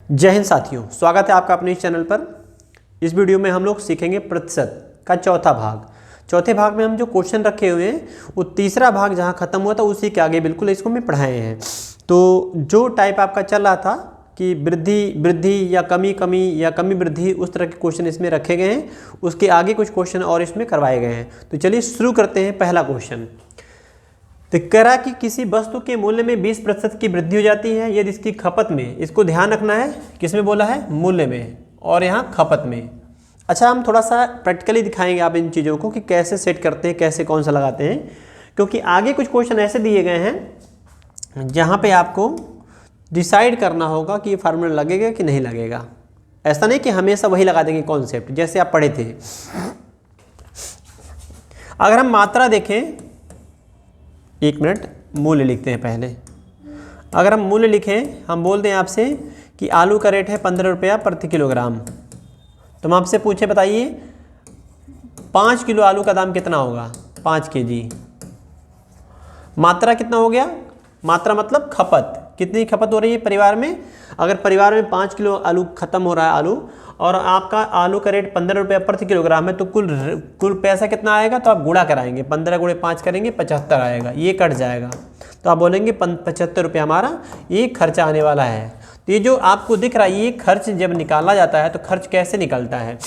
जय हिंद साथियों, स्वागत है आपका अपने इस चैनल पर। इस वीडियो में हम लोग सीखेंगे प्रतिशत का चौथा भाग। चौथे भाग में हम जो क्वेश्चन रखे हुए हैं वो तीसरा भाग जहां ख़त्म हुआ था उसी के आगे बिल्कुल इसको मैं पढ़ाए हैं। तो जो टाइप आपका चल रहा था कि वृद्धि या कमी या कमी वृद्धि, उस तरह के क्वेश्चन इसमें रखे गए हैं। उसके आगे कुछ क्वेश्चन और इसमें करवाए गए हैं। तो चलिए शुरू करते हैं। पहला क्वेश्चन तो कह रहा कि किसी वस्तु के मूल्य में 20% की वृद्धि हो जाती है यदि इसकी खपत में, इसको ध्यान रखना है किसमें बोला है, मूल्य में, और यहाँ खपत में। अच्छा, हम थोड़ा सा प्रैक्टिकली दिखाएंगे आप इन चीज़ों को कि कैसे सेट करते हैं, कैसे कौन सा लगाते हैं, क्योंकि आगे कुछ क्वेश्चन ऐसे दिए गए हैं जहाँ पे आपको डिसाइड करना होगा कि ये फार्मूला लगेगा कि नहीं लगेगा। ऐसा नहीं कि हमेशा वही लगा देंगे कॉन्सेप्ट जैसे आप पढ़े थे। अगर हम मात्रा देखें, एक मिनट, मूल्य लिखते हैं पहले। अगर हम मूल्य लिखें, हम बोलते हैं आपसे कि आलू का रेट है 15 रुपया प्रति किलोग्राम। तो हम आपसे पूछे, बताइए 5 किलो आलू का दाम कितना होगा? 5 केजी। मात्रा कितना हो गया? मात्रा मतलब खपत, कितनी खपत हो रही है परिवार में। अगर परिवार में 5 किलो आलू खत्म हो रहा है आलू, और आपका आलू का रेट 15 रुपया प्रति किलोग्राम है, तो कुल पैसा कितना आएगा? तो आप गुणा कराएंगे, 15 गुणे 5 करेंगे 75 आएगा, ये कट जाएगा। तो आप बोलेंगे 75 रुपया हमारा ये खर्चा आने वाला है। तो ये जो आपको दिख रहा है, ये खर्च जब निकाला जाता है तो खर्च कैसे निकलता है?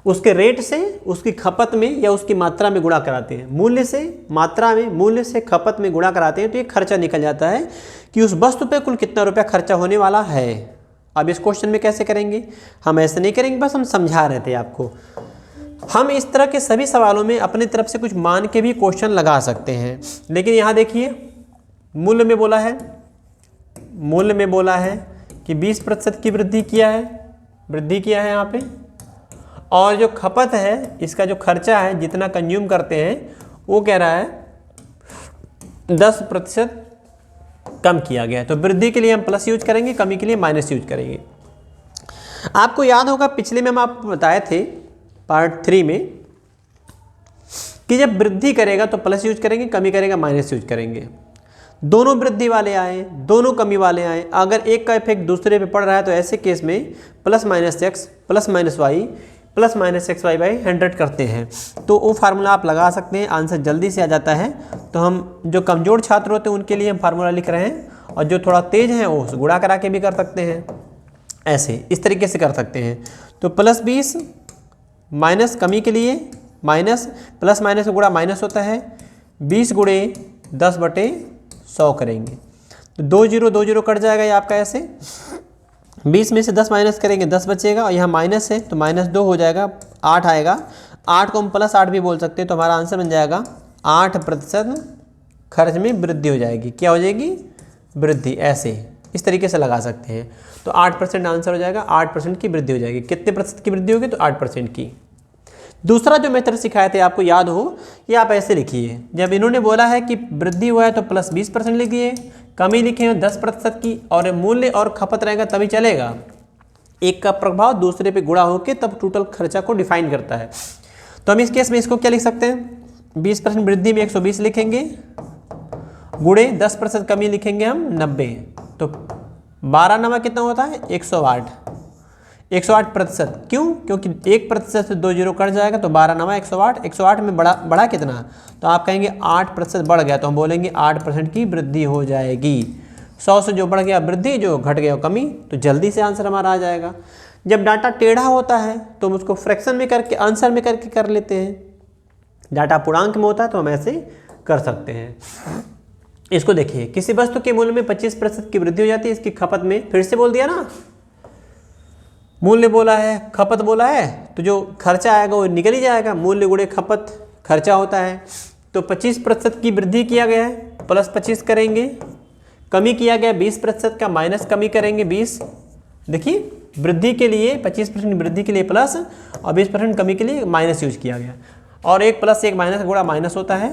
उसके रेट से, उसकी खपत में या उसकी मात्रा में गुणा कराते हैं। मूल्य से मात्रा में, मूल्य से खपत में गुणा कराते हैं, तो ये खर्चा निकल जाता है कि उस वस्तु पे कुल कितना रुपया खर्चा होने वाला है। अब इस क्वेश्चन में कैसे करेंगे? हम ऐसे नहीं करेंगे, बस हम समझा रहे थे आपको। हम इस तरह के सभी सवालों में अपनी तरफ से कुछ मान के भी क्वेश्चन लगा सकते हैं। लेकिन यहाँ देखिए, मूल्य में बोला है, मूल्य में बोला है कि 20% की वृद्धि किया है यहाँ पे, और जो खपत है, इसका जो खर्चा है, जितना कंज्यूम करते हैं, वो कह रहा है 10% कम किया गया है। तो वृद्धि के लिए हम प्लस यूज करेंगे, कमी के लिए माइनस यूज करेंगे। आपको याद होगा पिछले में हम आपको बताए थे पार्ट 3 में कि जब वृद्धि करेगा तो प्लस यूज करेंगे, कमी करेगा माइनस यूज करेंगे। दोनों वृद्धि वाले आए, दोनों कमी वाले आए, अगर एक का इफेक्ट दूसरे पे पड़ रहा है तो ऐसे केस में plus minus x plus minus y plus minus x y by 100 करते हैं। तो वो फार्मूला आप लगा सकते हैं, आंसर जल्दी से आ जाता है। तो हम जो कमज़ोर छात्र होते हैं उनके लिए हम फार्मूला लिख रहे हैं, और जो थोड़ा तेज हैं वो गुणा करा के भी कर सकते हैं। ऐसे इस तरीके से कर सकते हैं। तो प्लस 20 माइनस कमी के लिए माइनस, प्लस माइनस गुणा माइनस होता है, 20 गुणे 10/100 करेंगे तो 2 0 कट जाएगा ये आपका। ऐसे 20 में से 10 माइनस करेंगे 10 बचेगा, और यहाँ माइनस है तो -2 हो जाएगा, 8 आएगा। 8 को हम +8 भी बोल सकते हैं। तो हमारा आंसर बन जाएगा 8% खर्च में वृद्धि हो जाएगी। क्या हो जाएगी? वृद्धि। ऐसे इस तरीके से लगा सकते हैं। तो 8% आंसर हो जाएगा, 8% की वृद्धि हो जाएगी। कितने प्रतिशत की वृद्धि होगी? तो 8% की। दूसरा जो मेथड सिखाए थे आपको याद हो, ये आप ऐसे लिखिए। जब इन्होंने बोला है कि वृद्धि हुआ है तो प्लस 20% लिखिए, कमी लिखे 10% की, और मूल्य और खपत रहेगा तभी चलेगा। एक का प्रभाव दूसरे पे गुणा होकर तब टोटल खर्चा को डिफाइन करता है। तो हम इस केस में इसको क्या लिख सकते हैं? 20% वृद्धि में 120 लिखेंगे, गुणे 10% कमी लिखेंगे हम 90। तो 12 नवा कितना होता है? 108। 108%। क्यों? क्योंकि 1% से 2 0 कट जाएगा, तो 12 नवा 108। 108 में बढ़ा कितना? तो आप कहेंगे 8% बढ़ गया, तो हम बोलेंगे 8% की वृद्धि हो जाएगी। 100 से जो बढ़ गया वृद्धि, जो घट गया कमी, तो जल्दी से आंसर हमारा आ जाएगा। जब डाटा टेढ़ा होता है तो हम उसको फ्रैक्शन में करके, आंसर में करके कर लेते हैं। डाटा पूर्णांक में होता है तो हम ऐसे कर सकते हैं। इसको देखिए, किसी वस्तु के मूल्य में 25% की वृद्धि हो जाती है इसकी खपत में। फिर से बोल दिया ना, मूल्य बोला है, खपत बोला है, तो जो खर्चा आएगा वो निकल ही जाएगा। मूल्य गुणे खपत खर्चा होता है। तो 25% की वृद्धि किया गया है, प्लस 25 करेंगे। कमी किया गया 20% का, माइनस कमी करेंगे 20। देखिए, वृद्धि के लिए 25% वृद्धि के लिए प्लस, और 20% कमी के लिए माइनस यूज किया गया। और एक प्लस एक माइनस गुणा माइनस होता है।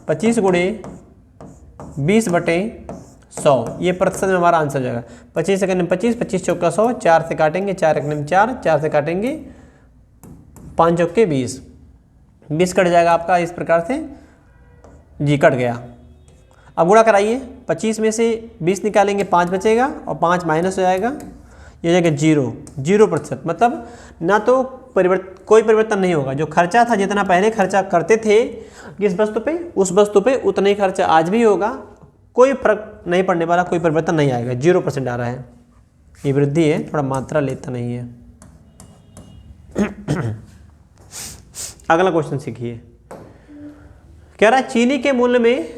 25 गुणे 20/100, ये प्रतिशत में हमारा आंसर हो जाएगा। 25 सेकंड में 25, 25 चौका 100, 4 से काटेंगे, 4 एक में 4, 4 से काटेंगे 5 चौके 20, 20 कट जाएगा आपका इस प्रकार से। जी कट गया। अब गुणा कराइए, 25 में से 20 निकालेंगे 5 बचेगा, और 5 माइनस हो जाएगा, ये जगह 0%, मतलब ना तो कोई परिवर्तन नहीं होगा। जो खर्चा था, जितना पहले खर्चा करते थे किस वस्तु पे, उस वस्तु पे उतना ही खर्चा आज भी होगा, कोई फर्क नहीं पड़ने वाला, कोई परिवर्तन नहीं आएगा, 0% आ रहा है। ये वृद्धि है, थोड़ा मात्रा लेता नहीं है। अगला क्वेश्चन सीखिए। कह रहा है चीनी के मूल्य में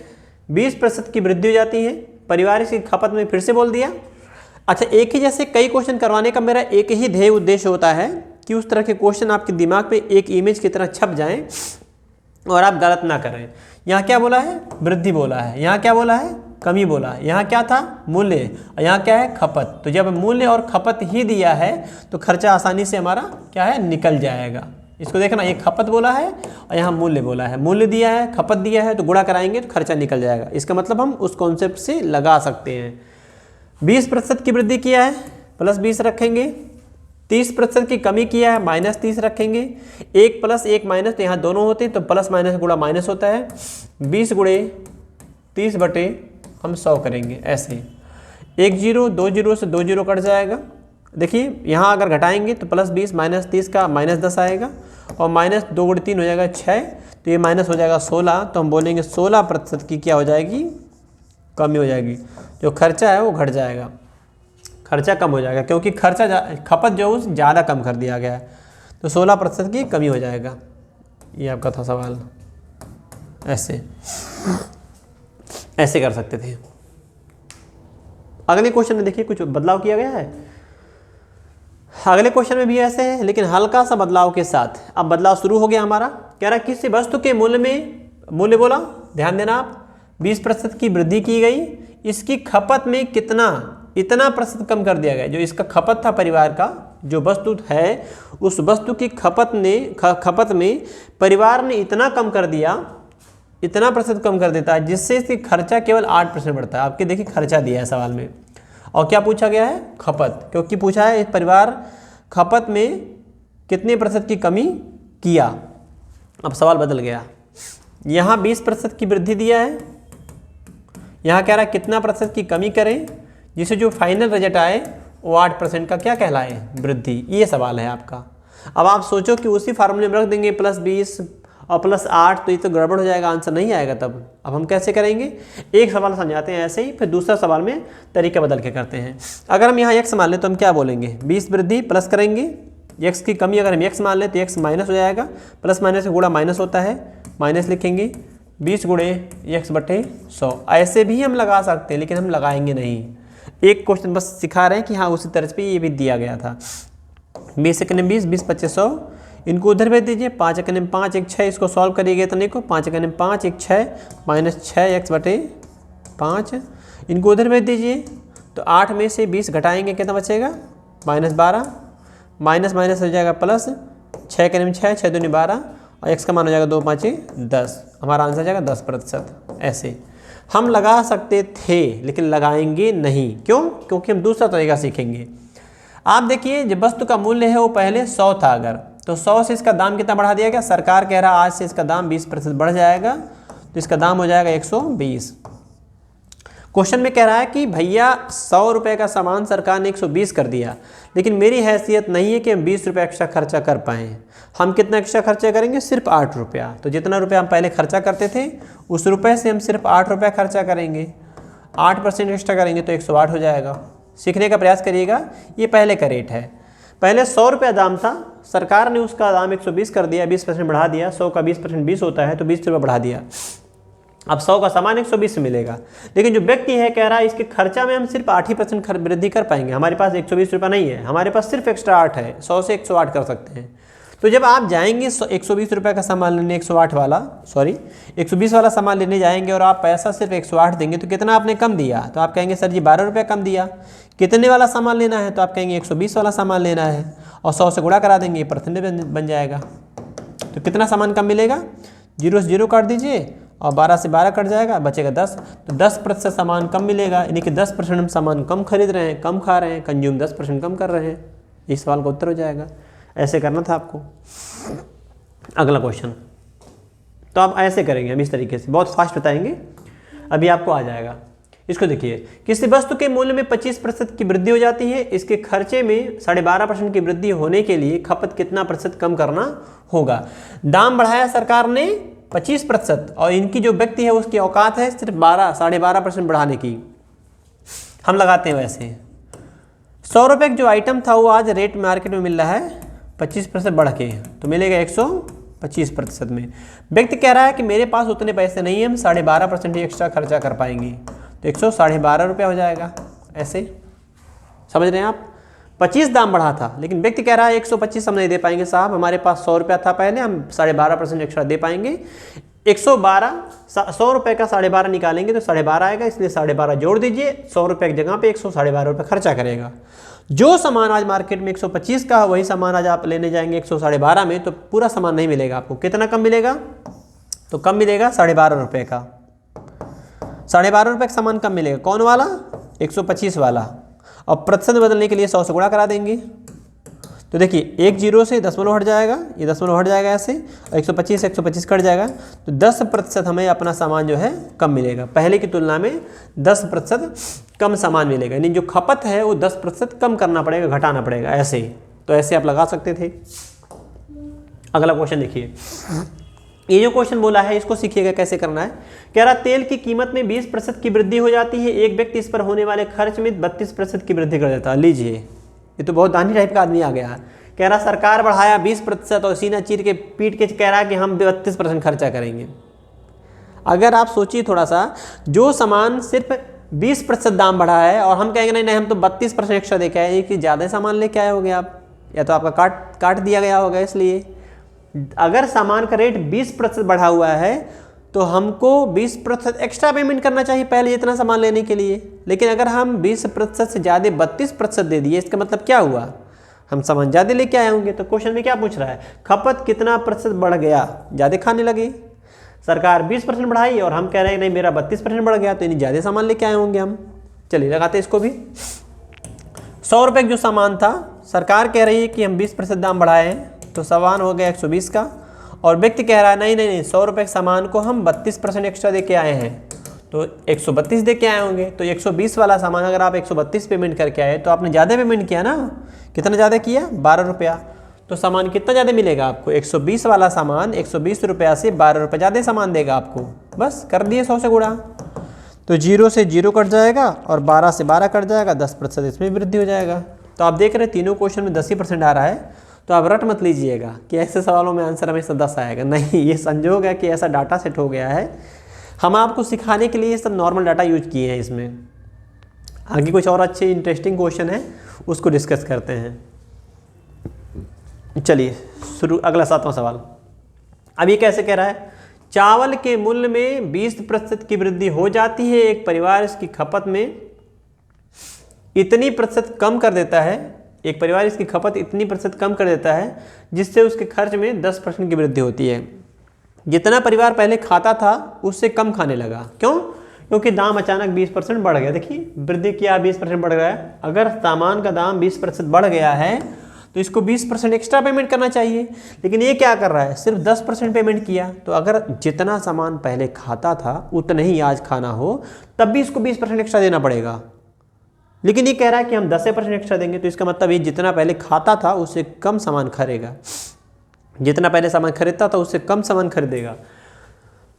20% की वृद्धि हो जाती है, परिवार की खपत में फिर से बोल दिया। अच्छा, एक ही जैसे कई क्वेश्चन करवाने का मेरा एक ही ध्येय उद्देश्य होता है कि उस तरह के क्वेश्चन आपके दिमाग पे एक इमेज की तरह छप जाएं और आप गलत ना करें। यहाँ क्या बोला है, वृद्धि बोला है, यहाँ क्या बोला है, कमी बोला है, यहाँ क्या था, मूल्य, और यहाँ क्या है, खपत। तो जब मूल्य और खपत ही दिया है तो खर्चा आसानी से हमारा क्या है, निकल जाएगा। इसको देखना, एक खपत बोला है और यहाँ मूल्य बोला है, मूल्य दिया है, खपत दिया है, तो गुणा कराएंगे तो खर्चा निकल जाएगा। इसका मतलब हम उस कॉन्सेप्ट से लगा सकते हैं। 20% की वृद्धि किया है, +20 रखेंगे। 30% की कमी किया है, -30 रखेंगे। 1 + 1 माइनस, तो यहाँ दोनों होते हैं तो प्लस माइनस गुणा माइनस होता है। 20 गुणे 30 बटे हम 100 करेंगे ऐसे। 1 0, 2 0 से 2 0 कट जाएगा। देखिए यहाँ अगर घटाएंगे तो +20 -30 का -10 आएगा, और -2 × 3 हो जाएगा 6, तो ये माइनस हो जाएगा 16। तो हम बोलेंगे 16% की क्या हो जाएगी, कमी हो जाएगी। जो खर्चा है वो घट जाएगा, खर्चा कम हो जाएगा, क्योंकि खर्चा खपत जो है ज़्यादा कम कर दिया गया है, तो 16% की कमी हो जाएगा। ये आपका था सवाल। ऐसे कर सकते थे। अगले क्वेश्चन में देखिए कुछ बदलाव किया गया है। अगले क्वेश्चन में भी ऐसे है, लेकिन हल्का सा बदलाव के साथ। अब बदलाव शुरू हो गया हमारा। कह रहा किसी वस्तु के मूल्य में, मूल्य बोला, ध्यान देना आप, 20% की वृद्धि की गई, इसकी खपत में इतना % कम कर दिया गया। जो इसका खपत था परिवार का, जो वस्तु है, उस वस्तु की खपत में परिवार ने इतना कम कर दिया, इतना % कम कर देता है, जिससे इसकी खर्चा केवल 8% बढ़ता है। आपके देखिए खर्चा दिया है सवाल में, और क्या पूछा गया है, खपत, क्योंकि पूछा है इस परिवार खपत में कितने % की कमी किया। अब सवाल बदल गया, यहाँ 20% की वृद्धि दिया है, यहाँ कह रहा है कितना % की कमी करें, जिसे जो फाइनल रिजल्ट आए वो 8% का क्या कहलाए, वृद्धि। ये सवाल है आपका। अब आप सोचो कि उसी फार्मूले में रख देंगे +20 और +8, तो ये तो गड़बड़ हो जाएगा, आंसर नहीं आएगा तब। अब हम कैसे करेंगे, एक सवाल समझाते हैं ऐसे ही, फिर दूसरा सवाल में तरीका बदल के करते हैं। अगर हम यहाँ x मान लें तो हम क्या बोलेंगे, 20 वृद्धि प्लस करेंगे, x की कमी अगर हम x मान लें तो x माइनस हो जाएगा, प्लस माइनस गुणा माइनस होता है, माइनस लिखेंगे, 20 गुणे x बटे 100। ऐसे भी हम लगा सकते हैं, लेकिन हम लगाएंगे नहीं। एक क्वेश्चन बस सिखा रहे हैं कि हाँ उसी तर्ज पे ये भी दिया गया था। 20 × 20, 20 × 25 100, इनको उधर भेज दीजिए। 5 × 5 = 6, इसको सॉल्व करिएगा इतने को। 5 × 5 = 6 -6x बटे 5, इनको उधर भेज दीजिए। तो 8 में से 20 घटाएंगे, कितना बचेगा, -12, माइनस माइनस हो जाएगा प्लस, 6 × 6 6 दूनी 12, और x का मान हो जाएगा 2 × 5 = 10। हमारा आंसर हो जाएगा 10%। ऐसे हम लगा सकते थे, लेकिन लगाएंगे नहीं। क्यों, क्योंकि हम दूसरा तरीका सीखेंगे। आप देखिए, जब वस्तु का मूल्य है वो पहले 100 था, अगर तो 100 से इसका दाम कितना बढ़ा दिया गया, सरकार कह रहा आज से इसका दाम 20% बढ़ जाएगा, तो इसका दाम हो जाएगा 120। क्वेश्चन में कह रहा है कि भैया 100 रुपये का सामान सरकार ने 120 कर दिया, लेकिन मेरी हैसियत नहीं है कि हम 20 रुपये एक्स्ट्रा खर्चा कर पाएँ। हम कितना एक्स्ट्रा खर्चा करेंगे, सिर्फ 8 रुपया। तो जितना रुपया हम पहले खर्चा करते थे, उस रुपये से हम सिर्फ 8 रुपया खर्चा करेंगे, 8% एक्स्ट्रा करेंगे तो 108 हो जाएगा। सीखने का प्रयास करिएगा, ये पहले का रेट है। पहले 100 रुपया दाम था, सरकार ने उसका दाम 120 कर दिया, 20% बढ़ा दिया। 100 का 20% 20 होता है, तो 20 रुपये बढ़ा दिया। अब 100 का सामान 120 मिलेगा, लेकिन जो व्यक्ति है कह रहा है इसके खर्चा में हम सिर्फ 8% वृद्धि कर पाएंगे। हमारे पास 120 रुपये नहीं है, हमारे पास सिर्फ एक्स्ट्रा 8 है, 100 से 108 कर सकते हैं। तो जब आप जाएंगे 120 रुपये का सामान लेने, 120 वाला सामान लेने जाएंगे और आप पैसा सिर्फ 108 देंगे, तो कितना आपने कम दिया, तो आप कहेंगे सर जी 12 रुपये कम दिया। कितने वाला सामान लेना है, तो आप कहेंगे 120 वाला सामान लेना है, और 100 से गुणा करा देंगे, परसेंटेज बन जाएगा। तो कितना सामान कम मिलेगा, 0 से 0 काट दीजिए, और 12 से 12 कट जाएगा, बचेगा 10। तो 10% सामान कम मिलेगा, यानी कि 10% हम सामान कम खरीद रहे हैं, कम खा रहे हैं, कंज्यूम 10% कम कर रहे हैं। इस सवाल का उत्तर हो जाएगा। ऐसे करना था आपको। अगला क्वेश्चन, तो आप ऐसे करेंगे, हम इस तरीके से बहुत फास्ट बताएंगे, अभी आपको आ जाएगा। इसको देखिए, किसी वस्तु के मूल्य में 25% की वृद्धि हो जाती है, इसके खर्चे में 12.5% की वृद्धि होने के लिए खपत कितना प्रतिशत कम करना होगा। दाम बढ़ाया सरकार ने 25% और इनकी जो व्यक्ति है उसकी औकात है सिर्फ 12.5% बढ़ाने की। हम लगाते हैं वैसे 100 रुपये का जो आइटम था वो आज रेट मार्केट में मिल रहा है 25% बढ़ के, तो मिलेगा 125% में। व्यक्ति कह रहा है कि मेरे पास उतने पैसे नहीं है, हम 12.5% ही एक्स्ट्रा खर्चा कर पाएंगे, तो 112.5 रुपये हो जाएगा। ऐसे समझ रहे हैं आप, 25 दाम बढ़ा था लेकिन व्यक्ति कह रहा है 125 हम नहीं दे पाएंगे साहब, हमारे पास 100 रुपया था पहले, हम 12.5% एक्स्ट्रा दे पाएंगे। 100 रुपये का 12.5 निकालेंगे तो 12.5 आएगा, इसलिए 12.5 जोड़ दीजिए, 100 रुपये की जगह पे 112.5 रुपये खर्चा करेगा। जो सामान आज मार्केट में 125 का वही सामान आज आप लेने जाएंगे 112.5 में, तो पूरा सामान नहीं मिलेगा आपको। कितना कम मिलेगा? तो कम मिलेगा 12.5 रुपये का, 12.5 रुपये का सामान कम मिलेगा। कौन वाला? 125 वाला। और प्रतिशत बदलने के लिए 100 से गुणा करा देंगे, तो देखिए 1 0 से दशमलव हट जाएगा, ये दशमलव हट जाएगा ऐसे, और 125 से 125 कट जाएगा, तो 10% हमें अपना सामान जो है कम मिलेगा, पहले की तुलना में 10% कम सामान मिलेगा। यानी जो खपत है वो 10% कम करना पड़ेगा, घटाना पड़ेगा ऐसे। तो ऐसे आप लगा सकते थे। अगला क्वेश्चन देखिए, ये जो क्वेश्चन बोला है इसको सीखिएगा कैसे करना है। कह रहा तेल की कीमत में 20% की वृद्धि हो जाती है, एक व्यक्ति इस पर होने वाले खर्च में 32% की वृद्धि कर देता है। लीजिए, ये तो बहुत दानी टाइप का आदमी आ गया। कह रहा सरकार बढ़ाया 20% और सीना चीर के पीट के कह रहा कि हम 32% खर्चा करेंगे। अगर आप सोचिए थोड़ा सा, जो सामान सिर्फ 20% दाम बढ़ा है और हम कहेंगे नहीं हम तो 32% एक्स्ट्रा दे के आए, कि ज़्यादा सामान लेके आए होगे आप, या तो आपका काट दिया गया होगा। इसलिए अगर सामान का रेट 20% बढ़ा हुआ है तो हमको 20% एक्स्ट्रा पेमेंट करना चाहिए पहले इतना सामान लेने के लिए। लेकिन अगर हम 20% से ज़्यादा 32% दे दिए, इसका मतलब क्या हुआ? हम सामान ज़्यादा लेके आए होंगे। तो क्वेश्चन में क्या पूछ रहा है? खपत कितना प्रतिशत बढ़ गया? ज़्यादा खाने लगे। सरकार 20% बढ़ाई और हम कह रहे हैं नहीं मेरा 32% बढ़ गया, तो यानी ज़्यादा सामान लेके आए होंगे हम। चलिए लगाते इसको भी। 100 रुपये का जो सामान था, सरकार कह रही है कि हम 20% दाम बढ़ाए हैं, तो सामान हो गया 120 का, और व्यक्ति कह रहा है नहीं 100 रुपये के सामान को हम 32% एक्स्ट्रा दे के आए हैं, तो 132 दे के आए होंगे। तो 120 वाला सामान अगर आप 132 पेमेंट करके आए तो आपने ज़्यादा पेमेंट किया ना। कितना ज़्यादा किया? 12 रुपया। तो सामान कितना ज़्यादा मिलेगा आपको? 120 वाला सामान 120 रुपया से 12 रुपये ज़्यादा सामान देगा आपको। बस कर दिए 100 से गुणा, तो 0 से 0 कट जाएगा और 12 से 12 कट जाएगा, 10% इसमें वृद्धि हो जाएगा। तो आप देख रहे हैं तीनों क्वेश्चन में 10% आ रहा है। तो आप रट मत लीजिएगा कि ऐसे सवालों में आंसर हमेशा 10 आएगा, नहीं, ये संजोग है कि ऐसा डाटा सेट हो गया है। हम आपको सिखाने के लिए ये सब नॉर्मल डाटा यूज किए हैं। इसमें आगे कुछ और अच्छे इंटरेस्टिंग क्वेश्चन है, उसको डिस्कस करते हैं। चलिए शुरू, अगला 7वां सवाल। अब ये कैसे कह रहा है? चावल के मूल्य में 20% की वृद्धि हो जाती है, एक परिवार इसकी खपत में इतनी प्रतिशत कम कर देता है, एक परिवार इसकी खपत इतनी प्रतिशत कम कर देता है जिससे उसके खर्च में 10% की वृद्धि होती है। जितना परिवार पहले खाता था उससे कम खाने लगा। क्यों? क्योंकि दाम अचानक 20% बढ़ गया। देखिए वृद्धि किया, 20% बढ़ गया। अगर सामान का दाम 20% बढ़ गया है तो इसको 20% एक्स्ट्रा पेमेंट करना चाहिए, लेकिन ये क्या कर रहा है? सिर्फ 10% पेमेंट किया। तो अगर जितना सामान पहले खाता था उतना ही आज खाना हो तब भी इसको 20% एक्स्ट्रा देना पड़ेगा। लेकिन ये कह रहा है कि हम 10% एक्स्ट्रा देंगे, तो इसका मतलब ये जितना पहले खाता था उससे कम सामान खरीदेगा, जितना पहले सामान खरीदता था उससे कम सामान खरीदेगा।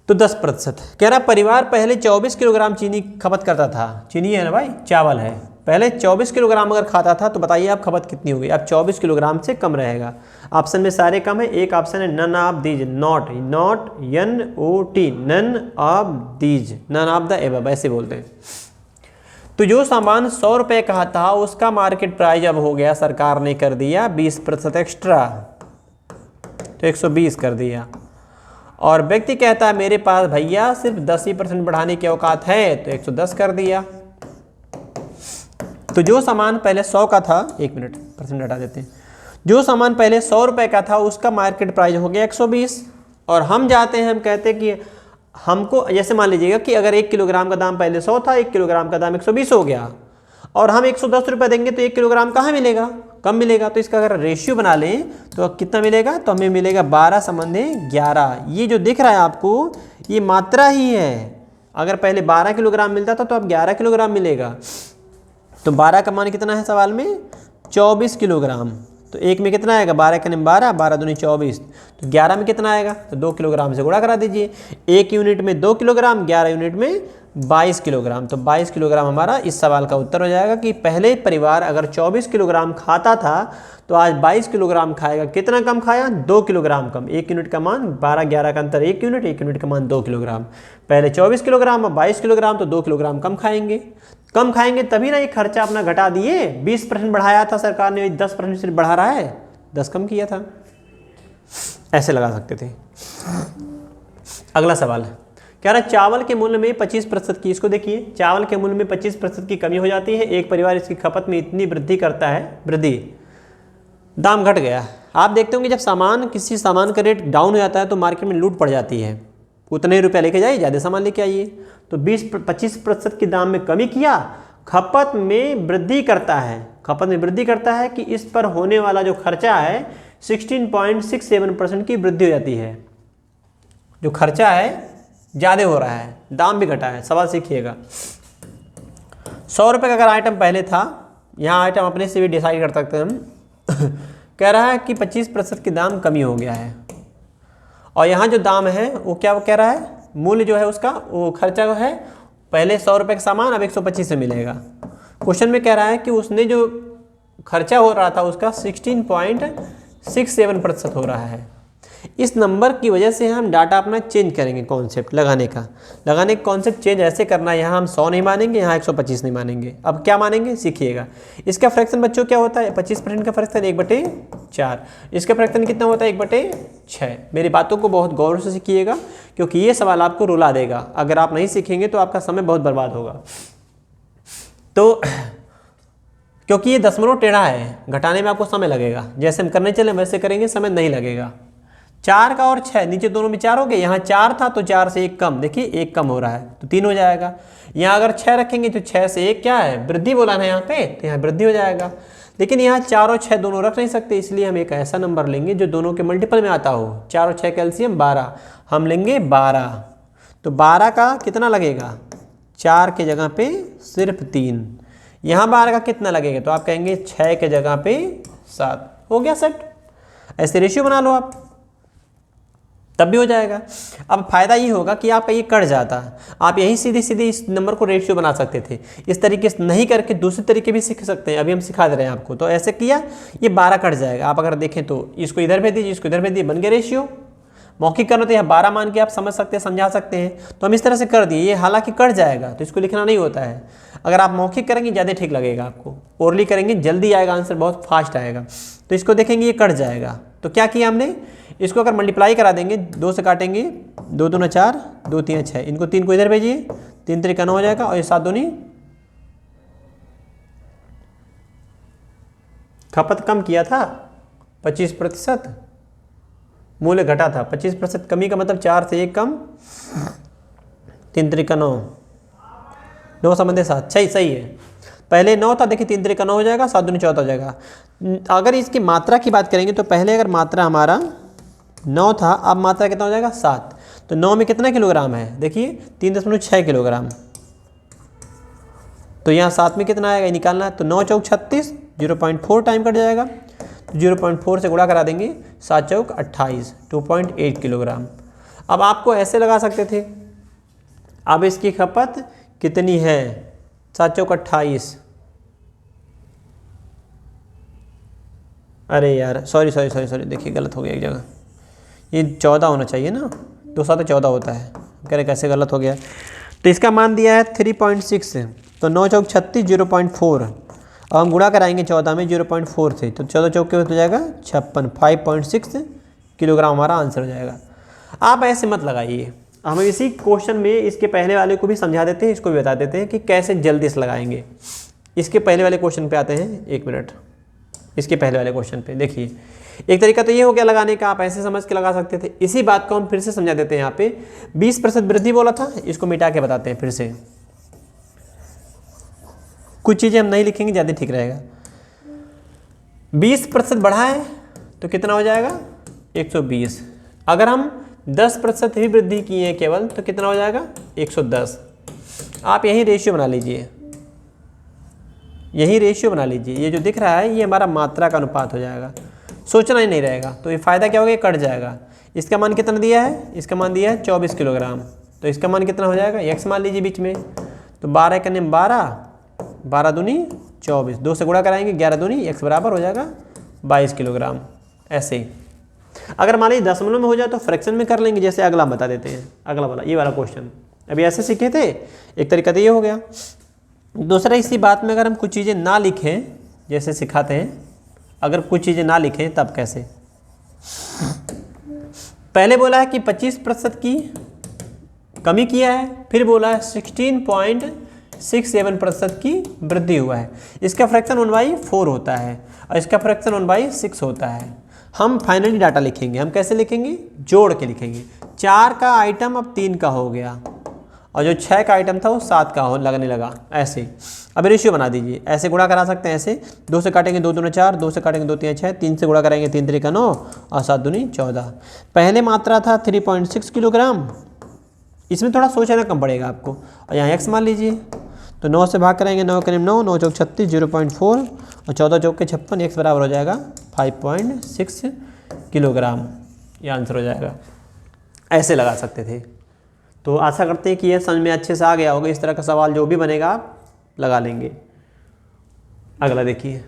तो 10%। कह रहा परिवार पहले 24 किलोग्राम चीनी खपत करता था। चीनी है ना भाई, चावल है। पहले 24 किलोग्राम अगर खाता था तो बताइए आप खपत कितनी होगी? अब 24 किलोग्राम से कम रहेगा। ऑप्शन में सारे कम है। एक ऑप्शन है none of these, not NOT, none of these, none of the above, ऐसे बोलते हैं। तो जो सामान 100 रुपये का था उसका मार्केट प्राइस अब हो गया, सरकार ने कर दिया 20% एक्स्ट्रा, तो 120 कर दिया। और व्यक्ति कहता है मेरे पास भैया सिर्फ 10% बढ़ाने की औकात है, तो 110 कर दिया। तो जो सामान पहले 100 का था, 1 मिनट परसेंट हटा देते हैं, जो सामान पहले 100 रुपये का था उसका मार्केट प्राइस हो गया 120। और हम जाते हैं, हम कहते हैं कि हमको, जैसे मान लीजिएगा कि अगर 1 किलोग्राम का दाम पहले 100 था, 1 किलोग्राम का दाम 120 हो गया, और हम 110 रुपये देंगे तो 1 किलोग्राम कहाँ मिलेगा? कम मिलेगा। तो इसका अगर रेशियो बना लें तो कितना मिलेगा? तो हमें मिलेगा 12 संबंधी 11। ये जो दिख रहा है आपको ये मात्रा ही है, अगर पहले 12 किलोग्राम मिलता था तो अब 11 किलोग्राम मिलेगा। तो 12 का मान कितना है सवाल में? 24 किलोग्राम। तो एक में कितना आएगा? 12 के 12, 12 दूनी 24। तो 11 में कितना आएगा? तो 2 किलोग्राम से गुणा करा दीजिए। 1 यूनिट में 2 किलोग्राम, 11 यूनिट में 22 किलोग्राम। तो 22 किलोग्राम हमारा इस सवाल का उत्तर हो जाएगा कि पहले परिवार अगर 24 किलोग्राम खाता था तो आज 22 किलोग्राम खाएगा। कितना कम खाया? 2 किलोग्राम कम। 1 यूनिट का मान 12-11 का अंतर 1 यूनिट, 1 यूनिट का मान 2 किलोग्राम। पहले 24 किलोग्राम और 22 किलोग्राम, तो 2 किलोग्राम कम खाएंगे। कम खाएंगे तभी ना ये खर्चा अपना घटा दिए। 20% बढ़ाया था सरकार ने, 10% सिर्फ बढ़ा रहा है, 10 कम किया था। ऐसे लगा सकते थे। अगला सवाल है, कह रहा है चावल के मूल्य में 25% की, इसको देखिए, चावल के मूल्य में 25% की कमी हो जाती है। एक परिवार इसकी खपत में इतनी वृद्धि करता है, वृद्धि, दाम घट गया। आप देखते होंगे जब किसी सामान का रेट डाउन हो जाता है तो मार्केट में लूट पड़ जाती है। उतने रुपया लेके जाइए, ज़्यादा सामान लेके आइए। तो 20-25% की दाम में कमी किया, खपत में वृद्धि करता है। खपत में वृद्धि करता है कि इस पर होने वाला जो खर्चा है 16.67% की वृद्धि हो जाती है। जो खर्चा है ज़्यादा हो रहा है, दाम भी घटा है। सवाल सीखिएगा। 100 रुपये का अगर आइटम पहले था, यहाँ आइटम अपने से भी डिसाइड कर सकते हैं हम। कह रहा है कि 25% की दाम कमी हो गया है, और यहाँ जो दाम है वो क्या कह रहा है? मूल्य जो है उसका, वो खर्चा है पहले 100 रुपये का सामान अब 125 से मिलेगा। क्वेश्चन में कह रहा है कि उसने जो खर्चा हो रहा था उसका 16.67% हो रहा है। इस नंबर की वजह से हम डाटा अपना चेंज करेंगे। कॉन्सेप्ट लगाने का कॉन्सेप्ट चेंज ऐसे करना है, यहाँ हम 100 नहीं मानेंगे, यहाँ 125 नहीं मानेंगे। अब क्या मानेंगे? सीखिएगा। इसका फ्रैक्शन बच्चों क्या होता है? 25% का फ्रैक्शन 1/4। इसका फ्रैक्शन कितना होता है? 1/6। मेरी बातों को बहुत गौर से सीखिएगा, क्योंकि ये सवाल आपको रुला देगा। अगर आप नहीं सीखेंगे तो आपका समय बहुत बर्बाद होगा। तो क्योंकि ये दशमलव टेढ़ा है, घटाने में आपको समय लगेगा। जैसे हम करने चले वैसे करेंगे, समय नहीं लगेगा। 4 का और 6, नीचे दोनों में 4 हो गए। यहाँ 4 था तो 4 से 1 कम, देखिए 1 कम हो रहा है तो 3 हो जाएगा। यहाँ अगर 6 रखेंगे तो 6 से 1 क्या है? वृद्धि बोला ना यहाँ पे, तो यहाँ वृद्धि हो जाएगा। लेकिन यहाँ 4 और 6 दोनों रख नहीं सकते, इसलिए हम एक ऐसा नंबर लेंगे जो दोनों के मल्टीपल में आता हो। 4 और 6 कैल्शियम 12, हम लेंगे 12। तो 12 का कितना लगेगा? 4 के जगह पे सिर्फ 3। यहाँ 12 का कितना लगेगा? तो आप कहेंगे 6 के जगह पे 7। हो गया सेट। ऐसे रेशियो बना लो आप, तब भी हो जाएगा। अब फायदा ये होगा कि आपका ये कट जाता है। आप यही सीधे सीधे इस नंबर को रेशियो बना सकते थे। इस तरीके से नहीं करके दूसरे तरीके भी सीख सकते हैं, अभी हम सिखा दे रहे हैं आपको। तो ऐसे किया, ये 12 कट जाएगा। आप अगर देखें तो इसको इधर भेज दीजिए, इसको इधर भेज दीजिए, बन गया रेशियो। मौखिक करना तो यहाँ 12 मान के आप समझ सकते हैं, समझा सकते हैं। तो हम इस तरह से कर दिए। ये हालांकि कट जाएगा तो इसको लिखना नहीं होता है। अगर आप मौखिक करेंगे ज़्यादा ठीक लगेगा आपको, ओरली करेंगे जल्दी आएगा आंसर, बहुत फास्ट आएगा। तो इसको देखेंगे ये कट जाएगा। तो क्या किया हमने? इसको अगर मल्टीप्लाई करा देंगे, 2 से काटेंगे, 2 दूना 4, 2 3 6, इनको 3 को इधर भेजिए, 3 3 9 हो जाएगा, और ये 7 दूनी, खपत कम किया था 25%, मूल्य घटा था। 25% कमी का मतलब 4 से 1 कम, 3 3 9, 9 संबंधे 7, सही है। पहले 9 था, देखिए 3 3 9 हो जाएगा, 7 दूनी 14 हो जाएगा। अगर इसकी मात्रा की बात करेंगे तो पहले अगर मात्रा हमारा 9 था, अब मात्रा कितना हो जाएगा? 7। तो 9 में कितना किलोग्राम है? देखिए 3.6 किलोग्राम। तो यहाँ 7 में कितना आएगा ये निकालना है। तो 9 चौक 36, 0.4 टाइम कट जाएगा। तो 0.4 से गुणा करा देंगे, 7 चौक 28, 2.8 किलोग्राम। अब आपको ऐसे लगा सकते थे, अब इसकी खपत कितनी है? 7 चौक 28, अरे यार सॉरी, देखिए गलत हो गया एक जगह, ये 14 होना चाहिए ना, 2 7 14 होता है। कह रहे कैसे गलत हो गया? तो इसका मान दिया है 3.6, तो 9 चौक 36, 0.4। अब हम गुणा कराएंगे 14 में 0.4 से, तो 14 चौक के हो जाएगा 56, 5.6 किलोग्राम हमारा आंसर हो जाएगा। आप ऐसे मत लगाइए, हम इसी क्वेश्चन में इसके पहले वाले को भी समझा देते हैं, इसको भी बता देते हैं कि कैसे जल्दी से लगाएंगे। इसके पहले वाले क्वेश्चन पे आते हैं, 1 मिनट। इसके पहले वाले क्वेश्चन पे देखिए, एक तरीका तो ये हो गया लगाने का, आप ऐसे समझ के लगा सकते थे। इसी बात को हम फिर से समझा देते हैं। यहाँ पे 20% वृद्धि बोला था, इसको मिटा के बताते हैं फिर से। कुछ चीज़ें हम नहीं लिखेंगे, ज़्यादा ठीक रहेगा। 20% बढ़ा है तो कितना हो जाएगा? 120। अगर हम 10% ही वृद्धि की है केवल, तो कितना हो जाएगा 110। आप यही रेशियो बना लीजिए, यही रेशियो बना लीजिए। ये जो दिख रहा है ये हमारा मात्रा का अनुपात हो जाएगा, सोचना ही नहीं रहेगा। तो ये फ़ायदा क्या हो गया, कट जाएगा। इसका मान कितना दिया है, इसका मान दिया है 24 किलोग्राम, तो इसका मान कितना हो जाएगा, x मान लीजिए बीच में। तो 12 करने 12 दूनी 24, 2 से गुणा कराएंगे 11 दूनी x बराबर हो जाएगा 22 किलोग्राम। ऐसे ही अगर मान लीजिए दशमलव में हो जाए तो फ्रैक्शन में कर लेंगे, जैसे अगला बता देते हैं। अगला वाला ये वाला क्वेश्चन अभी ऐसे सीखे थे, एक तरीका तो ये हो गया। दूसरा, इसी बात में अगर हम कुछ चीज़ें ना लिखें, जैसे सिखाते हैं, अगर कुछ चीज़ें ना लिखें तब कैसे। पहले बोला है कि 25% की कमी किया है, फिर बोला है 16.67% की वृद्धि हुआ है। इसका फ्रैक्शन 1/4 होता है और इसका फ्रैक्शन 1/6 होता है। हम फाइनली डाटा लिखेंगे, हम कैसे लिखेंगे, जोड़ के लिखेंगे। 4 का आइटम अब 3 का हो गया और जो 6 का आइटम था वो 7 का हो लगने लगा। ऐसे अब रेशियो बना दीजिए, ऐसे गुणा करा सकते हैं। ऐसे 2 से काटेंगे 2 दूनी 4, 2 से काटेंगे 2 3 6, 3 से गुणा करेंगे 3 3 9 और 7 दूनी 14। पहले मात्रा था 3.6 किलोग्राम, इसमें थोड़ा सोचना कम पड़ेगा आपको। और यहाँ x मान लीजिए, तो 9 से भाग करेंगे, 9 करीब 9, 9 चौक 36, 0.4 और 14 चौक के 56, x बराबर हो जाएगा 5.6 किलोग्राम। ये आंसर हो जाएगा। ऐसे लगा सकते थे। तो आशा करते हैं कि यह समझ में अच्छे से आ गया होगा। इस तरह का सवाल जो भी बनेगा आप लगा लेंगे। अगला देखिए,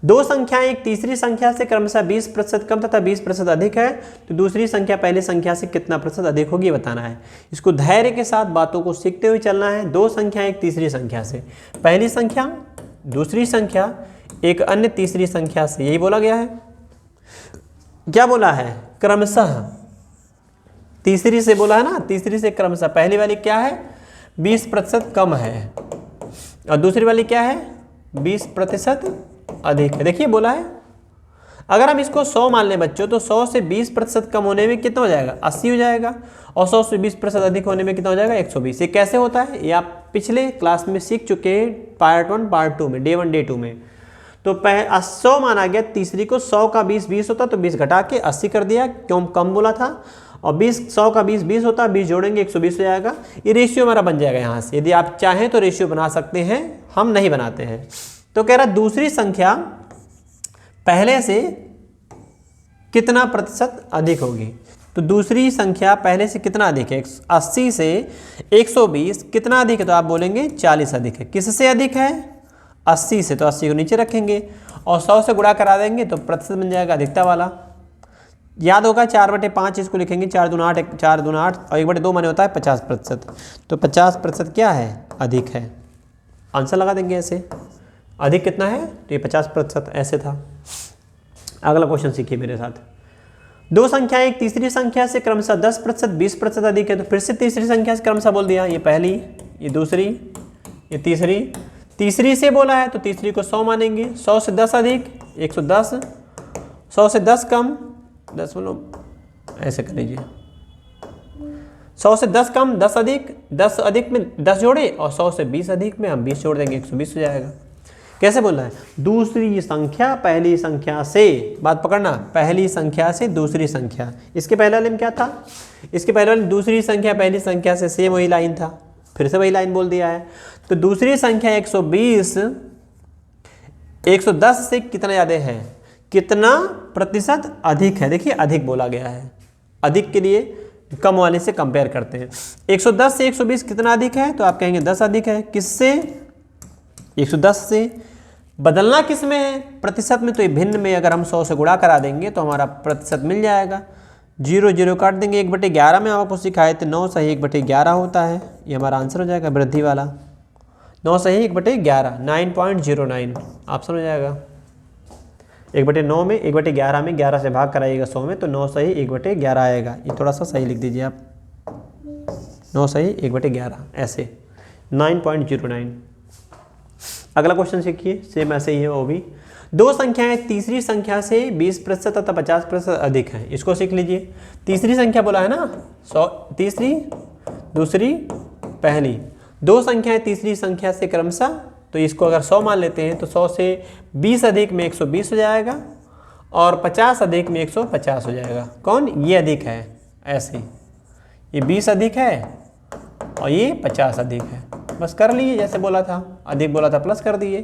दो संख्याएं एक तीसरी संख्या से क्रमशः 20% कम तथा 20% अधिक है, तो दूसरी संख्या पहली संख्या से कितना प्रतिशत अधिक होगी बताना है। इसको धैर्य के साथ बातों को सीखते हुए चलना है। दो संख्याएं एक तीसरी संख्या से, पहली संख्या दूसरी संख्या एक अन्य तीसरी संख्या से, यही बोला गया है। क्या बोला है, क्रमशः। तीसरी से बोला है ना, तीसरी से क्रमशः। पहली वाली क्या है, 20% कम है और दूसरी वाली क्या है, 20% अधिक है। देखिए बोला है, अगर हम इसको 100 मान लें बच्चों, तो 100 से 20% कम होने में कितना हो जाएगा, 80 हो जाएगा। और 100 से 20% अधिक होने में कितना हो जाएगा, 120। ये कैसे होता है, ये आप पिछले क्लास में सीख चुके हैं, पार्ट 1 पार्ट 2 में, डे 1 डे 2 में। तो 100 माना गया, तीसरी को 100 का 20 होता, तो 20 घटा के 80 कर दिया, क्यों कम बोला था। और 100 का 20 होता, 20 जोड़ेंगे 120 हो जाएगा। ये रेशियो हमारा बन जाएगा यहाँ से। यदि आप चाहें तो रेशियो बना सकते हैं, हम नहीं बनाते हैं। तो कह रहा दूसरी संख्या पहले से कितना प्रतिशत अधिक होगी। तो दूसरी संख्या पहले से कितना अधिक है, 80 से 120 कितना अधिक है, तो आप बोलेंगे 40 अधिक है। किससे अधिक है, 80 से, तो 80 को नीचे रखेंगे और 100 से गुणा करा देंगे तो प्रतिशत बन जाएगा अधिकता वाला। याद होगा 4/5 इसको लिखेंगे, 4 दूना 8 4 दूना 8 और 1/2 माने होता है 50%। तो 50% क्या है, अधिक है। आंसर लगा देंगे ऐसे। अधिक कितना है, तो ये 50% ऐसे था। अगला क्वेश्चन सीखिए मेरे साथ। दो संख्याएं एक तीसरी संख्या से क्रमशः 10% 20% अधिक है, तो फिर से तीसरी संख्या से क्रमशः बोल दिया। ये पहली, ये दूसरी, ये तीसरी। तीसरी से बोला है तो तीसरी को 100 मानेंगे। 100 से 10 अधिक 110, 100 से 10 कम 10 ऐसे कर लीजिए। 100 से 10 कम 10 अधिक, 10 अधिक में 10 जोड़े और 100 से 20 अधिक में हम 20 जोड़ देंगे, 120 हो जाएगा। कैसे बोल रहा है, दूसरी संख्या पहली संख्या से, बात पकड़ना, पहली संख्या से दूसरी संख्या। इसके पहले वाले में क्या था, इसके पहले वाले दूसरी संख्या पहली संख्या से, सेम वही लाइन था, फिर से वही लाइन बोल दिया है। तो दूसरी संख्या 120 110 से कितना ज़्यादा है, कितना प्रतिशत अधिक है। देखिए अधिक बोला गया है, अधिक के लिए कम वाले से कंपेयर करते हैं। 110 से 120 कितना अधिक है, तो आप कहेंगे 10 अधिक है। किससे, 110 से। बदलना किस में है, प्रतिशत में। तो ये भिन्न में अगर हम 100 से गुणा करा देंगे तो हमारा प्रतिशत मिल जाएगा। 0 0 काट देंगे। 1/11 में आपको सिखाए थे 9 सही 1/11 होता है, ये हमारा आंसर हो जाएगा वृद्धि वाला। 9 सही 1/11 9.09 ऑप्शन हो जाएगा। 1/9 में 1/11 में 11 से भाग कराइएगा 100 में, तो 9 सही 1/11 आएगा। ये थोड़ा सा सही लिख दीजिए आप, 9 सही 1/11 ऐसे 9.09। अगला क्वेश्चन सीखिए, सेम ऐसे ही है वो भी। दो संख्याएं तीसरी संख्या से 20% तथा 50% अधिक है, इसको सीख लीजिए। तीसरी संख्या बोला है ना, 100 तीसरी दूसरी पहली। दो संख्याएं तीसरी संख्या से क्रमशः, तो इसको अगर 100 मान लेते हैं तो 100 से 20 अधिक में 120 हो जाएगा और 50 अधिक में 150 हो जाएगा। कौन, ये अधिक है, ऐसे। ये 20 अधिक है और ये 50 अधिक है, बस कर लिए जैसे बोला था, अधिक बोला था प्लस कर दिए।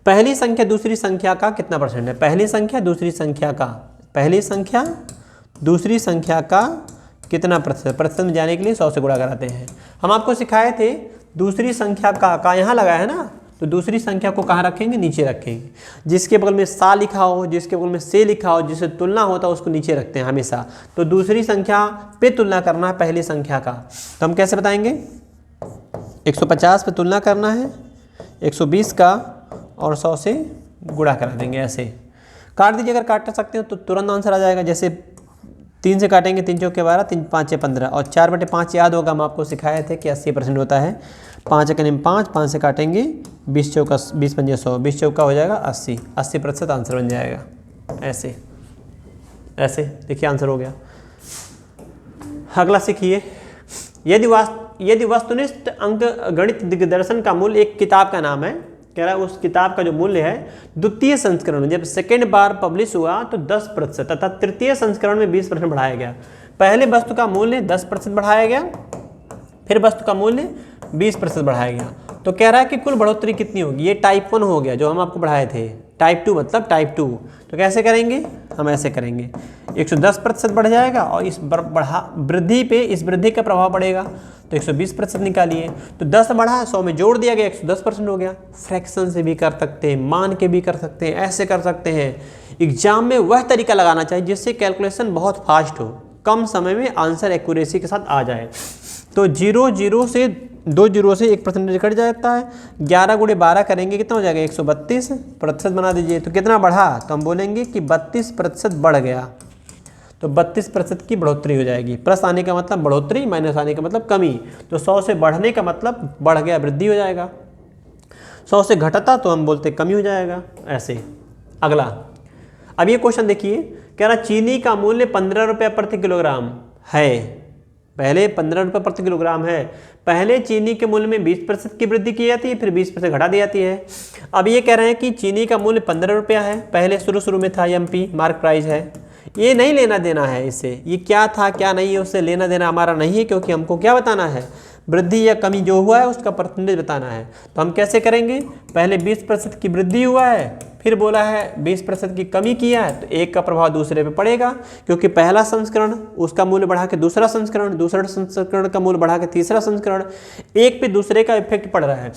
पहली संख्या दूसरी संख्या का कितना परसेंट है? पहली संख्या दूसरी संख्या का, पहली संख्या दूसरी संख्या का कितना प्रतिशत? प्रतिशत में जाने के लिए 100 से गुणा कराते हैं। हम आपको सिखाए थे दूसरी संख्या का यहाँ लगा है ना, तो दूसरी संख्या को कहाँ रखेंगे? नीचे रखेंगे। जिसके बगल में सा लिखा हो, जिसके बगल में से लिखा हो, जिससे तुलना होता है उसको नीचे रखते हैं हमेशा। तो दूसरी संख्या पे तुलना करना है पहली संख्या का, तो हम कैसे बताएंगे? 150 पे तुलना करना है 120 का और 100 से गुणा करा देंगे। ऐसे काट दीजिए, अगर काट सकते हो तो तुरंत आंसर आ जाएगा। जैसे 3 से काटेंगे, 3 चौके 12, 3 5 15 और 4/5 याद होगा, हम आपको सिखाए थे कि 80% होता है। 5 के नियम 5 से काटेंगे 20 चौका 20 पंजे 100, 20 चौका हो जाएगा 80, 80% आंसर बन जाएगा। ऐसे ऐसे देखिए आंसर हो गया। अगला सीखिए, यदि वस्तुनिष्ठ अंक गणित दिग्दर्शन का मूल्य, एक किताब का नाम है, कह रहा है उस किताब का जो मूल्य है द्वितीय संस्करण में जब सेकेंड बार पब्लिश हुआ तो 10% तथा तृतीय संस्करण में 20% बढ़ाया गया। पहले वस्तु का मूल्य 10% बढ़ाया गया, फिर वस्तु का मूल्य 20% बढ़ाया गया। तो कह रहा है कि कुल बढ़ोतरी कितनी होगी? ये टाइप 1 हो गया जो हम आपको बढ़ाए थे, टाइप 2 मतलब टाइप 2। तो कैसे करेंगे? हम ऐसे करेंगे, 110% बढ़ जाएगा और इस वृद्धि पे इस वृद्धि का प्रभाव पड़ेगा, तो 120% निकालिए। तो 10 बढ़ा, 100 में जोड़ दिया गया, 110% हो गया। फ्रैक्शन से भी कर सकते हैं, मान के भी कर सकते हैं, ऐसे कर सकते हैं। एग्जाम में वह तरीका लगाना चाहिए जिससे कैलकुलेशन बहुत फास्ट हो, कम समय में आंसर एक्यूरेसी के साथ आ जाए। तो 0 से 2 0 से 1% कट जाता है। 11 × 12 करेंगे कितना हो जाएगा? 132% बना दीजिए। तो कितना बढ़ा? तो हम बोलेंगे कि 32% बढ़ गया, तो 32% की बढ़ोतरी हो जाएगी। प्लस आने का मतलब बढ़ोतरी, माइनस आने का मतलब कमी। तो 100 से बढ़ने का मतलब बढ़ गया, वृद्धि हो जाएगा। 100 से घटता तो हम बोलते कमी हो जाएगा। ऐसे। अगला, अब ये क्वेश्चन देखिए, कह रहा चीनी का मूल्य 15 रुपये प्रति किलोग्राम है। पहले 15 रुपये प्रति किलोग्राम है। पहले चीनी के मूल्य में 20% की वृद्धि की जाती है, फिर 20% घटा दी जाती है। अब ये कह रहे हैं कि चीनी का मूल्य 15 रुपया है, पहले शुरू में था, MP मार्क प्राइस है। ये नहीं लेना देना है इससे, ये क्या था क्या नहीं है उससे लेना देना हमारा नहीं है, क्योंकि हमको क्या बताना है? वृद्धि या कमी जो हुआ है उसका परसेंटेज बताना है। तो हम कैसे करेंगे? पहले 20% की वृद्धि हुआ है, फिर बोला है 20% की कमी किया है, तो एक का प्रभाव दूसरे पे पड़ेगा, क्योंकि पहला संस्करण उसका मूल्य बढ़ा के दूसरा संस्करण, दूसरा संस्करण का मूल्य बढ़ा के तीसरा संस्करण, एक पे दूसरे का इफेक्ट पड़ रहा है।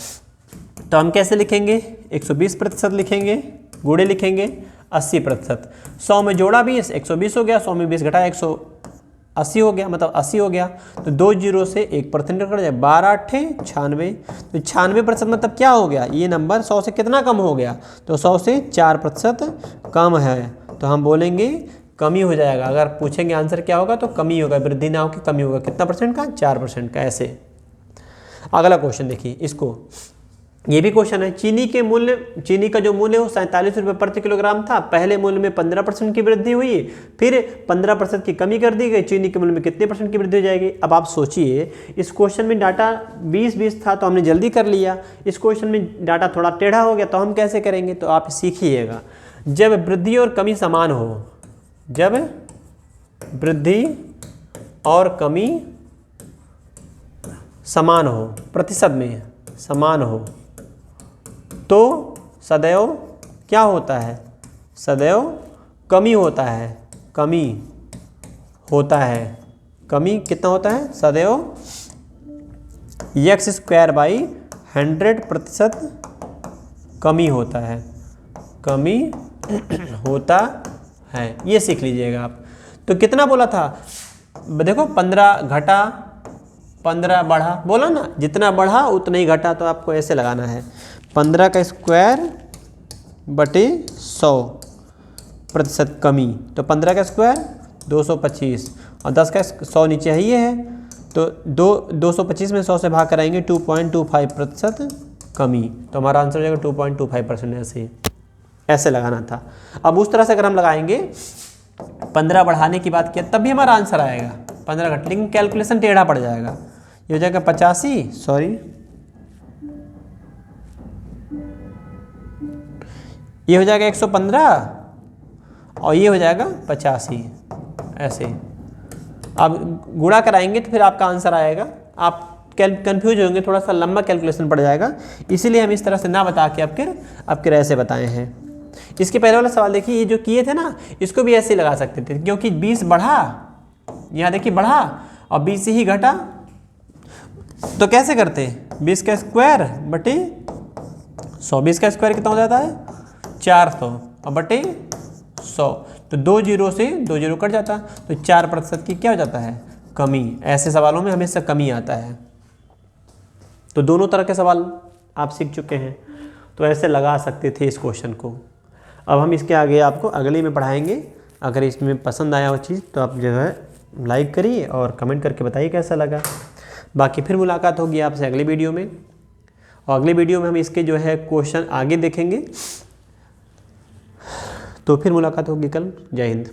तो हम कैसे लिखेंगे? 120% लिखेंगे, गुणे लिखेंगे 80%। 100 में जोड़ा 20, 120 हो गया, 100 में 20 घटाया 180 हो गया, मतलब 80 हो गया। तो 2 0 से 1% कट जाए, 12 8 96। तो 96% मतलब क्या हो गया? ये नंबर 100 से कितना कम हो गया? तो 100 से 4% कम है, तो हम बोलेंगे कमी हो जाएगा। अगर पूछेंगे आंसर क्या होगा तो कमी होगा, वृद्धि ना होकर कमी होगा। कितना परसेंट का? 4% का। ऐसे। अगला क्वेश्चन देखिए, इसको ये भी क्वेश्चन है। चीनी का जो मूल्य हो 47 रुपये प्रति किलोग्राम था, पहले मूल्य में 15% की वृद्धि हुई, फिर 15% की कमी कर दी गई, चीनी के मूल्य में कितने % की वृद्धि हो जाएगी? अब आप सोचिए, इस क्वेश्चन में डाटा 20 था तो हमने जल्दी कर लिया, इस क्वेश्चन में डाटा थोड़ा टेढ़ा हो गया, तो हम कैसे करेंगे? तो आप सीखिएगा। जब वृद्धि और कमी समान हो, जब वृद्धि और कमी समान हो, प्रतिशत में समान हो, तो सदैव क्या होता है? सदैव कमी होता है। कमी होता है। कमी कितना होता है? सदैव x²/100% कमी होता है। कमी होता है, ये सीख लीजिएगा आप। तो कितना बोला था? देखो 15 घटा, 15 बढ़ा, बोला ना, जितना बढ़ा उतना ही घटा, तो आपको ऐसे लगाना है 15 का स्क्वायर बटे 100% कमी। तो 15 का स्क्वायर 225 और 10 का 100 नीचे है, ये है, तो 225 में 100 से भाग कराएंगे, 2.25% कमी। तो हमारा आंसर हो जाएगा 2.25%। ऐसे लगाना था। अब उस तरह से अगर हम लगाएंगे, 15 बढ़ाने की बात किया तब भी हमारा आंसर आएगा 15 घट, लेकिन कैलकुलेशन टेढ़ा पड़ जाएगा। ये हो जाएगा 85, सॉरी ये हो जाएगा 115 और ये हो जाएगा 85। ऐसे अब गुणा कराएंगे तो फिर आपका आंसर आएगा, आप कंफ्यूज होंगे, थोड़ा सा लंबा कैलकुलेशन पड़ जाएगा, इसीलिए हम इस तरह से ना बता के आपके ऐसे बताए हैं। इसके पहले वाला सवाल देखिए, ये जो किए थे ना इसको भी ऐसे ही लगा सकते थे, क्योंकि 20 बढ़ा, यहाँ देखिए बढ़ा और 20 ही घटा, तो कैसे करते, 20 का स्क्वायर बटे 100, 20 का स्क्वायर कितना हो जाता है 400 और बटे 100, तो 2 जीरो से 2 जीरो कट जाता, तो 4% की क्या हो जाता है कमी। ऐसे सवालों में हमेशा कमी आता है। तो दोनों तरह के सवाल आप सीख चुके हैं, तो ऐसे लगा सकते थे इस क्वेश्चन को। अब हम इसके आगे आपको अगले में पढ़ाएंगे। अगर इसमें पसंद आया वो चीज़ तो आप जो है लाइक करिए और कमेंट करके बताइए कैसा लगा। बाकी फिर मुलाकात होगी आपसे अगले वीडियो में, और अगले वीडियो में हम इसके जो है क्वेश्चन आगे देखेंगे। तो फिर मुलाकात होगी कल। जय हिंद।